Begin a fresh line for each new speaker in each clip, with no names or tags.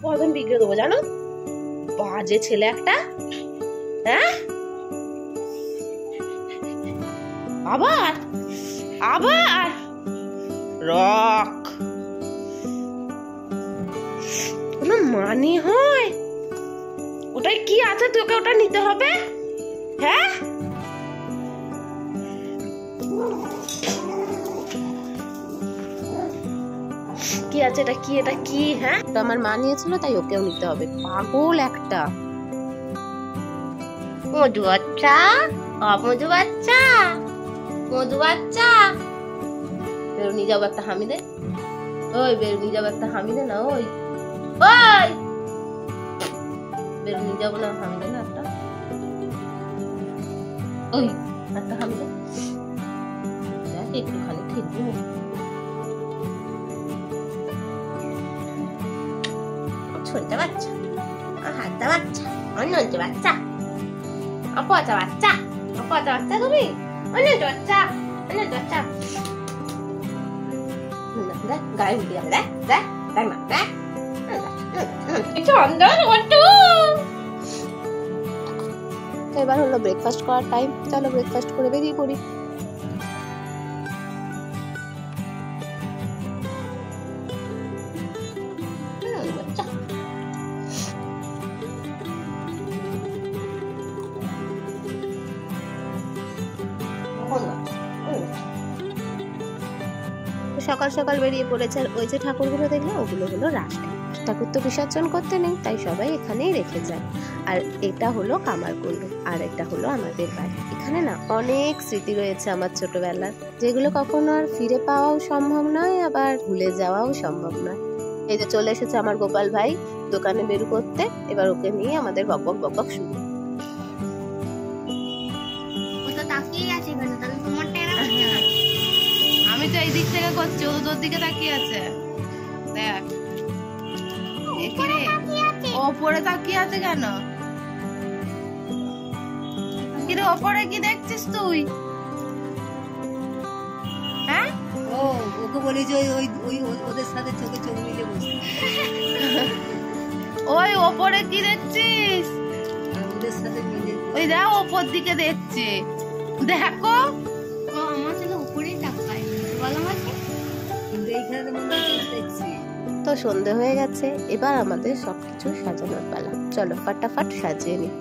পদন বিগড়ে দেবো জানো, বাজে ছেলে একটা। হ্যাঁ আবার আবার রক কোনো মানে হয়? ওটাই কি আছে তোকে ওটা নিতে হবে? হ্যাঁ কি আছে এটা? কি এটা কি? হ্যাঁ আমার মা নিয়েছিল তাই ওকেও নিতে হবে, পাগল একটা। মধু বাচ্চা, মধু বাচ্চা, মধু বাচ্চা, বেরুনি যাবো একটা হামি দে। ওই বেরুনি যাবো একটা হামি দে না। ওই ওই বেরুনি যাবো না, হামি দে না একটা। ওই একটা হামি দে, একটুখানি খেলবো। ছোটটা বাচ্চা, হাতটা বাচ্চা, অন্য বাচ্চা, অপচা বাচ্চা, অপচা বাচ্চা তুমি, অন্য বাচ্চা, অন্য বাচ্চা। দেখ গায়ে উঠে যাবে, দেখ দেখ দেখ না দেখ। এবার হলো ব্রেকফাস্ট করার টাইম, চলো ব্রেকফাস্ট করে বেরিয়ে পড়ি। সকাল সকাল বেরিয়ে পড়েছে। আর ওই যে ঠাকুরগুলো দেখলে ওগুলো হলো রাস ঠাকুর, তো বিসর্জন করতে নেই তাই সবাই এখানেই রেখে যায়। আর এটা হলো কামারকুণ্ড, আর এটা হলো আমাদের বাড়ি। এখানে না অনেক স্মৃতি রয়েছে আমার ছোটবেলার, যেগুলো কখনো আর ফিরে পাওয়াও সম্ভব নয়, আবার ভুলে যাওয়াও সম্ভব নয়। এই যে চলে এসেছে আমার গোপাল ভাই দোকানে বেরু করতে, এবার ওকে নিয়ে আমাদের বকবক বকবক শুরু। আমি তো এই দিক থেকে করছি, ও তোর দিকে তাকিয়ে আছে। দেখ ওপরে তাকিয়ে আছে কেন? কিরে ওপরে কি দেখছিস তুই? হ্যাঁ ও ওকে বলি যে ওই ওই ওদের সাথে চোখে চোখ মিলে বসে। ওই ওপরে কি দেখছিস? ওদের সাথে মিলে ওই দেখ ওপর দিকে দেখছে। দেখো ও আমার সাথে উপরেই তাকায়, বল আমাকে কিন্তু এইখানে মনে হচ্ছে দেখছি। তো সন্ধে হয়ে গেছে, এবার আমাদের সবকিছু সাজানোর পালা। চলো ফাটাফাট সাজিয়ে নি।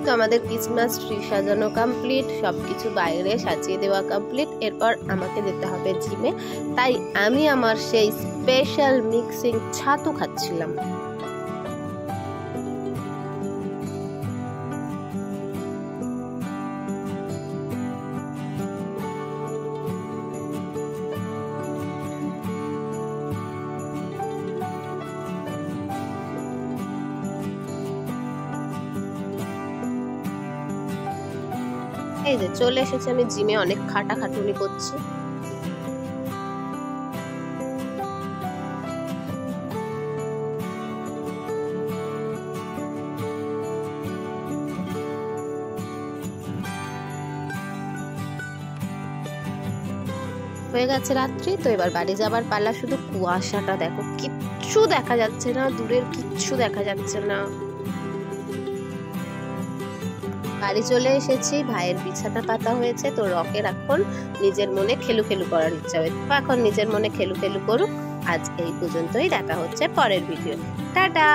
তো আমাদের ক্রিসমাস ট্রি সাজানো কমপ্লিট, সবকিছু বাইরে সাজিয়ে দেওয়া কমপ্লিট। এরপর আমাকে যেতে হবে জিমে, তাই আমি আমার সেই স্পেশাল মিক্সিং ছাতু খাচ্ছিলাম। এই যে চলে এসেছে আমি জিমে, অনেক খাটাখাটুনি করছি। হয়ে গেছে রাত্রি, তো এবার বাড়ি যাবার পালা। শুধু কুয়াশাটা দেখো, কিচ্ছু দেখা যাচ্ছে না, দূরের কিচ্ছু দেখা যাচ্ছে না। বাড়ি চলে এসেছি, ভাইয়ের বিছানা পাতা হয়েছে, তো রকের এখন নিজের মনে খেলু খেলু করার ইচ্ছা হয়েছে, এখন নিজের মনে খেলু খেলু করুক। আজ এই পর্যন্তই, দেখা হচ্ছে পরের ভিডিও। টাটা।